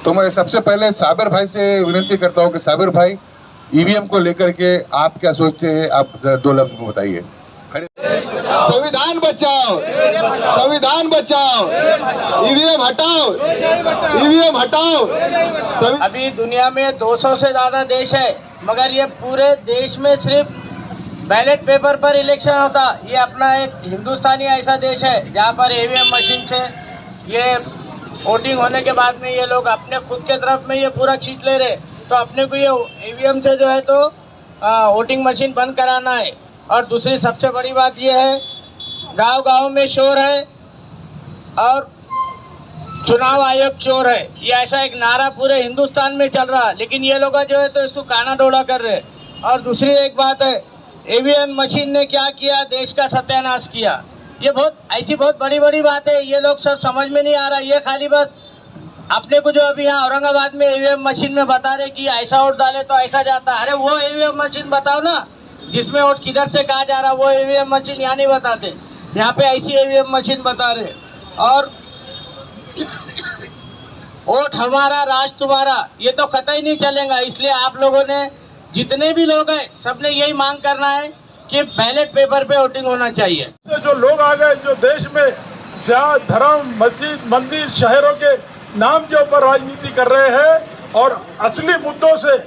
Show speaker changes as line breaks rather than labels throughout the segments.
तो मैं सबसे पहले साबिर भाई से विनती करता हूं कि साबिर भाई ईवीएम को लेकर के आप क्या सोचते हैं, आप जरा 2 लफ्ज में बताइए।
संविधान बचाओ, संविधान बचाओ, ईवीएम हटाओ, ईवीएम हटाओ।
अभी दुनिया में 200 से ज्यादा देश है, मगर ये पूरे देश में सिर्फ बैलेट पेपर पर इलेक्शन होता। ये अपना एक हिंदुस्तानी ऐसा देश है जहाँ पर ईवीएम मशीन से ये वोटिंग होने के बाद में ये लोग अपने खुद के तरफ में ये पूरा खींच ले रहे। तो अपने को ये ईवीएम से जो है तो वोटिंग मशीन बंद कराना है। और दूसरी सबसे बड़ी बात ये है, गांव-गांव में शोर है और चुनाव आयोग चोर है, ये ऐसा एक नारा पूरे हिंदुस्तान में चल रहा है, लेकिन ये लोग जो है तो इसको काना डोला कर रहे। और दूसरी एक बात है, ईवीएम मशीन ने क्या किया, देश का सत्यानाश किया। ये बहुत बड़ी बात है, ये लोग सब समझ में नहीं आ रहा। ये खाली बस अपने को जो अभी यहाँ औरंगाबाद में ईवीएम मशीन में बता रहे कि ऐसा वोट डाले तो ऐसा जाता। अरे वो ईवीएम मशीन बताओ ना जिसमें वोट किधर से कहा जा रहा, वो ईवीएम मशीन यहाँ नहीं बताते। यहाँ पे ऐसी ईवीएम मशीन बता रहे। और वोट हमारा राज तुम्हारा, ये तो कतई नहीं चलेगा। इसलिए आप लोगों ने जितने भी लोग हैं सबने यही मांग करना है कि बैलेट पेपर पे वोटिंग होना चाहिए।
जो लोग आ गए जो देश में धर्म, मस्जिद, मंदिर, शहरों के नाम के ऊपर राजनीति कर रहे हैं और असली मुद्दों से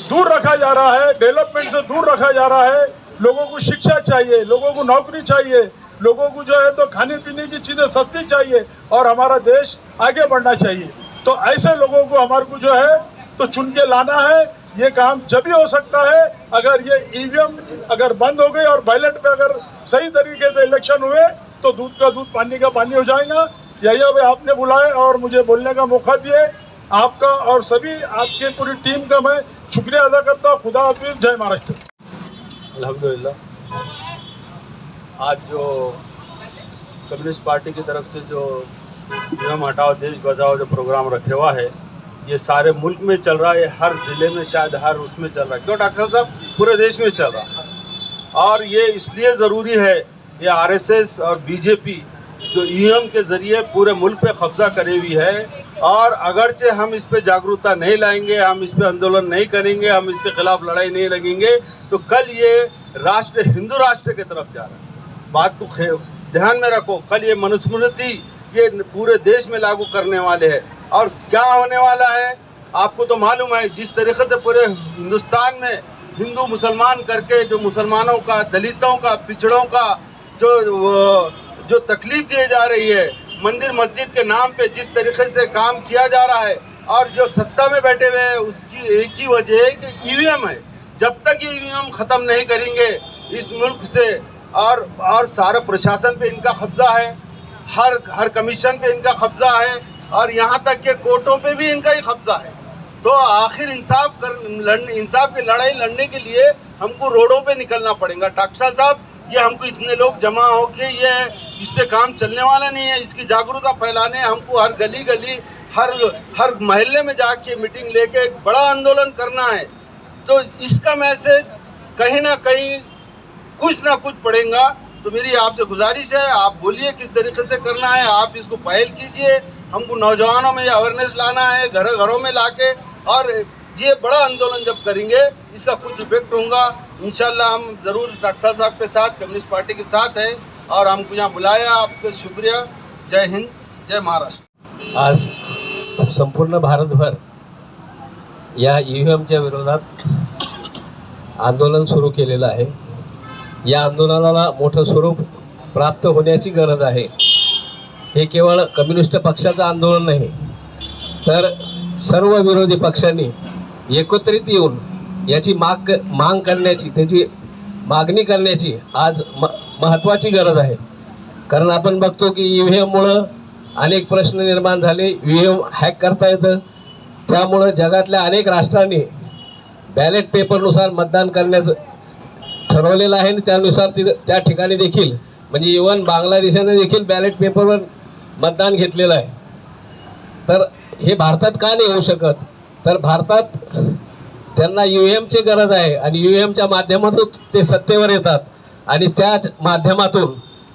दूर रखा जा रहा है, डेवलपमेंट से दूर रखा जा रहा है। लोगों को शिक्षा चाहिए, लोगों को नौकरी चाहिए, लोगों को जो है तो खाने पीने की चीजें सस्ती चाहिए और हमारा देश आगे बढ़ना चाहिए। तो ऐसे लोगों को हमारे को जो है तो चुन के लाना है। ये काम जब भी हो सकता है अगर ये ईवीएम अगर बंद हो गई और बैलेट पे अगर सही तरीके से इलेक्शन हुए तो दूध का दूध पानी का पानी हो जाएगा। यही अभी आपने बुलाए और मुझे बोलने का मौका दिए, आपका और सभी आपकी पूरी टीम का मैं शुक्रिया अदा करता हूँ। खुदा हाफिज़, जय महाराष्ट्र।
अल्हम्दुलिल्लाह, आज जो कम्युनिस्ट पार्टी की तरफ से जो ईवीएम हटाओ देश बचाओ जो प्रोग्राम रखे हुआ है, ये सारे मुल्क में चल रहा है, हर ज़िले में शायद हर उसमें चल रहा है। क्यों डॉक्टर साहब, पूरे देश में चल रहा है। और ये इसलिए ज़रूरी है, ये आरएसएस और बीजेपी जो ईवीएम के ज़रिए पूरे मुल्क पे कब्ज़ा करे हुई है। और अगरचे हम इस पे जागरूकता नहीं लाएंगे, हम इस पे आंदोलन नहीं करेंगे, हम इसके खिलाफ लड़ाई नहीं लगेंगे, तो कल ये राष्ट्र हिंदू राष्ट्र की तरफ जा रहा है। बात को ध्यान में रखो, कल ये मनुस्मृति ये पूरे देश में लागू करने वाले हैं। और क्या होने वाला है आपको तो मालूम है, जिस तरीके से पूरे हिंदुस्तान में हिंदू मुसलमान करके जो मुसलमानों का, दलितों का, पिछड़ों का जो तकलीफ दी जा रही है, मंदिर मस्जिद के नाम पे जिस तरीके से काम किया जा रहा है, और जो सत्ता में बैठे हुए हैं उसकी एक ही वजह है कि ईवीएम है। जब तक ये ईवीएम ख़त्म नहीं करेंगे इस मुल्क से, और सारा प्रशासन पे इनका कब्जा है, हर कमीशन पे इनका कब्जा है, और यहाँ तक के कोर्टों पे भी इनका ही कब्जा है। तो आखिर इंसाफ की लड़ाई लड़ने के लिए हमको रोडों पे निकलना पड़ेगा। डॉक्टर साहब, ये हमको इतने लोग जमा हो के ये इससे काम चलने वाला नहीं है। इसकी जागरूकता फैलाने हमको हर गली गली हर मोहल्ले में जाके मीटिंग लेके एक बड़ा आंदोलन करना है। तो इसका मैसेज कहीं ना कहीं कुछ ना कुछ पड़ेगा। तो मेरी आपसे गुजारिश है, आप बोलिए किस तरीके से करना है, आप इसको पहल कीजिए। हमको नौजवानों में ये अवेयरनेस लाना है, घरों में लाके, और ये बड़ा आंदोलन जब करेंगे इसका कुछ इफेक्ट होगा। इंशाल्लाह हम ज़रूर डॉक्टर साहब के साथ, कम्युनिस्ट पार्टी के साथ है, और हमको यहाँ बुलाया, आपका शुक्रिया। जय हिंद, जय महाराष्ट्र।
आज संपूर्ण भारतभर या ईव्हीएमच्या विरोधात आंदोलन सुरू केलेलं आहे। या आंदोलनाला मोठं स्वरूप प्राप्त होण्याची गरज आहे। हे केवळ कम्युनिस्ट पक्षाचं आंदोलन नाही, तर सर्व विरोधी पक्षांनी एकत्रित येऊन याची मांग करण्याची, त्याची मागणी करण्याची आज महत्त्वाची गरज आहे। कारण आपण बघतो की ईव्हीएममुळं अनेक प्रश्न निर्माण झाले। ईव्हीएम हॅक करता येतं, त्यामुळं जगातल्या अनेक राष्ट्रांनी बॅलेट पेपरनुसार मतदान करण्याचं ठरवलेलं आहे आणि त्यानुसार त्या ठिकाणी देखील, म्हणजे इव्हन बांगलादेशाने देखील बॅलेट पेपरवर मतदान घेतलेलं आहे। तर हे भारतात का नाही होऊ शकत? तर भारतात त्यांना ईव्हीएमची गरज आहे आणि ईव्हीएमच्या माध्यमातून ते सत्तेवर येतात आणि त्या माध्यमातून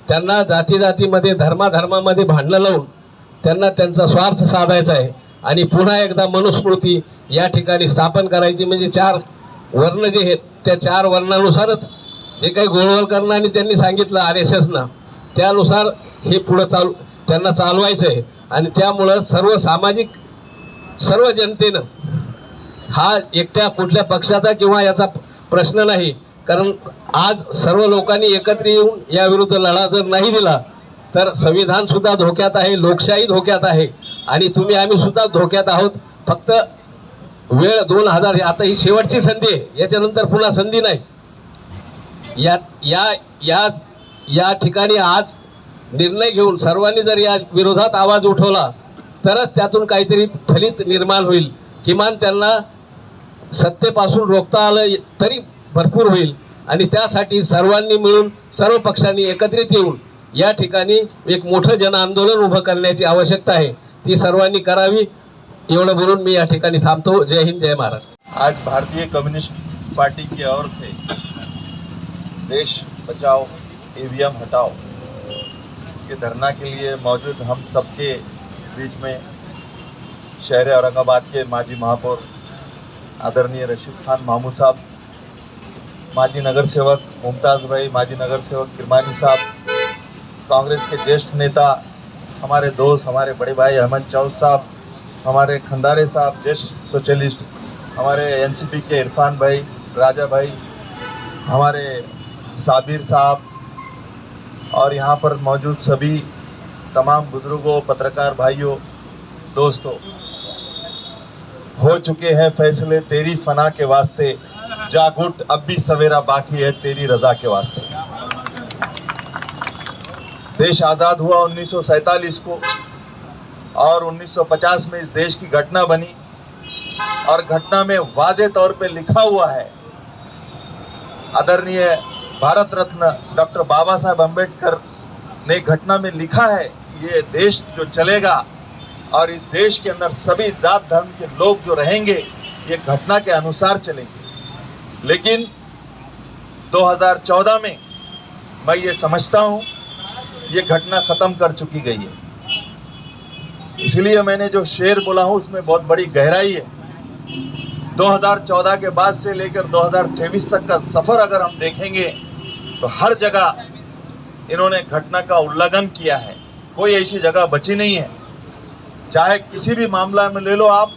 त्यांना जातीमध्ये, धर्मामध्ये भांडणं लावून त्यांना त्यांचा स्वार्थ साधायचा आहे आणि पुन्हा एकदा मनुस्मृती या ठिकाणी स्थापन करायची. म्हणजे 4 वर्ण जे आहेत त्या 4 वर्णानुसारच जे काही गोळवलकरांनी त्यांनी सांगितलं RSSना, त्यानुसार हे पुढं त्यांना चालवायचं आहे. आणि त्यामुळं सर्व सामाजिक सर्व जनतेनं हा एकट्या कुठल्या पक्षाचा किंवा याचा प्रश्न नाही, कारण आज सर्व लोकांनी एकत्र येऊन याविरुद्ध लढा जर नाही दिला तर संविधानसुद्धा धोक्यात आहे, लोकशाही धोक्यात आहे आणि तुम्ही आम्ही सुद्धा धोक्यात आहोत. फक्त वेळ 2000 आता ही शेवटची संधी आहे, याच्यानंतर पुन्हा संधी नाही. या ठिकाणी आज निर्णय घेऊन सर्वांनी जर या विरोधात आवाज उठवला तरच त्यातून काहीतरी फलित निर्माण होईल. किमान त्यांना सत्तेपासून रोखता आलं तरी भरपूर होईल. आणि त्यासाठी सर्वांनी मिळून सर्व पक्षांनी एकत्रित येऊन या ठिकाणी एक मोठं जन आंदोलन उभं करण्याची आवश्यकता आहे, ती सर्वांनी करावी. एवढं बोलून मी या ठिकाणी थांबतो. जय हिंद, जय महाराष्ट्र.
आज भारतीय कम्युनिस्ट पार्टी की ओर से देश बचाओ EVM हटाओ के धरना के लिए मौजूद हम सबके बीच में शहर औरंगाबाद के माजी महापौर आदरणीय रशीद खान मामू साहब, माजी नगर सेवक मुमताज़ भाई, माजी नगर सेवक किरमानी साहब, कांग्रेस के ज्येष्ठ नेता हमारे दोस्त हमारे बड़े भाई अहमद चौध साहब, हमारे खंडारे साहब ज्येष्ठ सोशलिस्ट, हमारे NCP के इरफान भाई, राजा भाई, हमारे साबिर साहब और यहाँ पर मौजूद सभी तमाम बुजुर्गों, पत्रकार भाइयों, दोस्तों, हो चुके हैं फैसले तेरी फना के वास्ते, जाग उठ अब भी सवेरा बाकी है तेरी रजा के वास्ते। देश आज़ाद हुआ 1947 को और 1950 में इस देश की घटना बनी और घटना में वाज़े तौर पे लिखा हुआ है, आदरणीय भारत रत्न डॉक्टर बाबा साहब अम्बेडकर ने घटना में लिखा है ये देश जो चलेगा और इस देश के अंदर सभी जात धर्म के लोग जो रहेंगे ये घटना के अनुसार चलेंगे। लेकिन 2014 में मैं ये समझता हूँ ये घटना ख़त्म कर चुकी गई है। इसलिए मैंने जो शेर बोला हूँ उसमें बहुत बड़ी गहराई है। 2014 के बाद से लेकर 2023 तक का सफ़र अगर हम देखेंगे तो हर जगह इन्होंने घटना का उल्लंघन किया है, कोई ऐसी जगह बची नहीं है। चाहे किसी भी मामला में ले लो आप,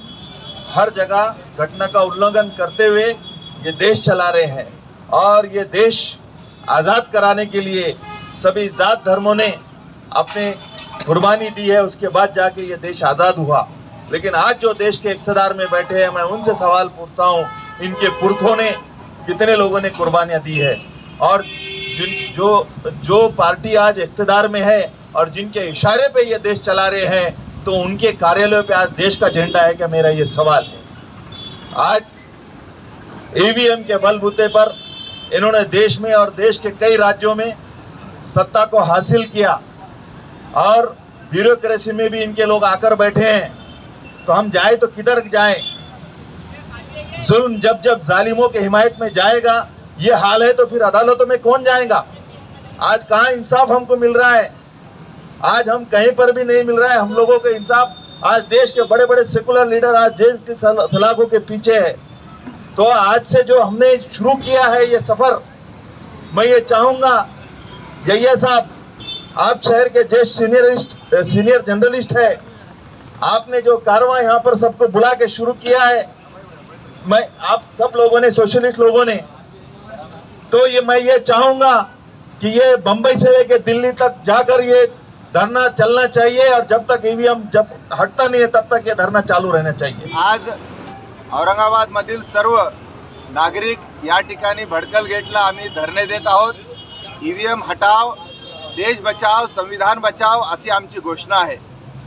हर जगह घटना का उल्लंघन करते हुए ये देश चला रहे हैं और ये देश आज़ाद कराने के लिए सभी जात धर्मों ने अपने कुर्बानी दी है, उसके बाद जाके ये देश आज़ाद हुआ। लेकिन आज जो देश के इक़्तिदार में बैठे हैं, मैं उनसे सवाल पूछता हूँ, इनके पुरखों ने कितने लोगों ने कुर्बानियाँ दी है? और जो पार्टी आज इक़्तिदार में है और जिनके इशारे पे ये देश चला रहे हैं, तो उनके कार्यालयों पे आज देश का झंडा है क्या? मेरा ये सवाल है। आज EVM के बलबूते पर इन्होंने देश में और देश के कई राज्यों में सत्ता को हासिल किया और ब्यूरोक्रेसी में भी इनके लोग आकर बैठे हैं। तो हम जाए तो किधर जाएं? जुल्म जब जब जालिमों के हिमायत में जाएगा, ये हाल है तो फिर अदालतों में कौन जाएगा? आज कहाँ इंसाफ हमको मिल रहा है? आज हम कहीं पर भी नहीं मिल रहा है हम लोगों को इंसाफ। आज देश के बड़े बड़े सेकुलर लीडर आज जेल की सलाखों के पीछे है। तो आज से जो हमने शुरू किया है ये सफ़र, मैं ये चाहूँगा जैया साहब, आप शहर के ज्येष्ठ सीनियर जर्नलिस्ट है, आपने जो कारवां यहाँ पर सबको बुला के शुरू किया है, मैं आप सब लोगों ने, सोशलिस्ट लोगों ने, तो ये मैं ये चाहूँगा कि ये बम्बई से लेकर दिल्ली तक जाकर ये धरना चलना चाहिए और जब तक EVM जब हटता नहीं है तब तक ये धरना चालू रहना चाहिए।
आज औरंगाबाद मधील सर्व नागरिक या ठिकाणी भडकल गेटला आम्ही धरणे देत आहोत। EVM हटाव, देश बचाव, संविधान बचाव अशी आमची घोषणा आहे।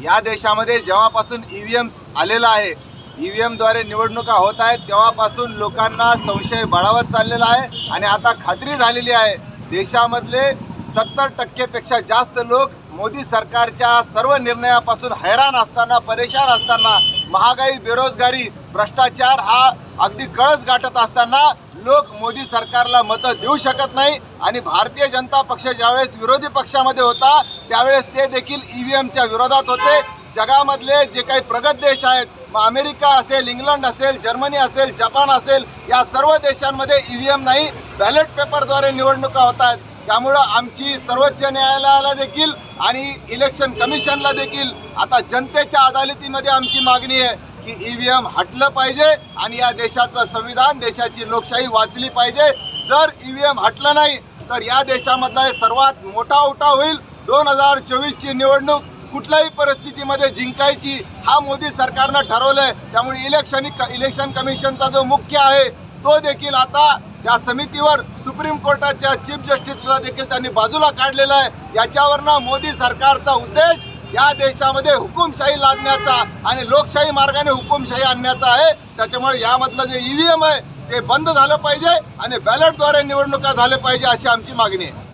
या देशामध्ये जेव्हापासून EVM आलेला आहे, EVM द्वारे निवडणुका होत आहेत, तेव्हापासून लोकांना संशय बळावत चाललेला आहे आणि आता खात्री झालेली आहे देशामधले 70% पेक्षा जास्त लोक मोदी सरकारच्या सर्व निर्णयापासून हैराण असताना, परेशान असताना, महागाई, बेरोजगारी, भ्रष्टाचार हा अगदी कळस गाठत असताना लोक मोदी सरकारला मतं देऊ शकत नाही। आणि भारतीय जनता पक्ष ज्यावेळेस विरोधी पक्षामध्ये होता त्यावेळेस ते देखील EVMच्या विरोधात होते। जगामधले जे काही प्रगत देश आहेत, मग अमेरिका असेल, इंग्लंड असेल, जर्मनी असेल, जपान असेल, या सर्व देशांमध्ये EVM नाही, बॅलेट पेपरद्वारे निवडणुका होत आहेत. त्यामुळं आमची सर्वोच्च न्यायालयाला देखील आणि इलेक्शन कमिशनला देखील आता जनतेच्या अदालतीमध्ये आमची मागणी आहे की EVM हटलं पाहिजे आणि या देशाचं संविधान, देशाची लोकशाही वाचली पाहिजे. जर EVM हटलं नाही तर या देशामधला सर्वात मोठा उठाव होईल. 2024ची निवडणूक कुठल्याही परिस्थितीमध्ये जिंकायची हा मोदी सरकारनं ठरवलंय. त्यामुळे इलेक्शन कमिशनचा जो मुख्य आहे तो देखील आता या समितीवर सुप्रीम कोर्टाच्या चीफ जस्टिसला देखील त्यांनी बाजूला काढलेला आहे. याच्यावरनं मोदी सरकारचा उद्देश या देशामध्ये हुकुमशाही लादण्याचा आणि लोकशाही मार्गाने हुकुमशाही आणण्याचा आहे. त्याच्यामुळे यामधलं जे EVM आहे ते बंद झालं पाहिजे आणि बॅलेटद्वारे निवडणुका झाल्या पाहिजे अशी आमची मागणी आहे.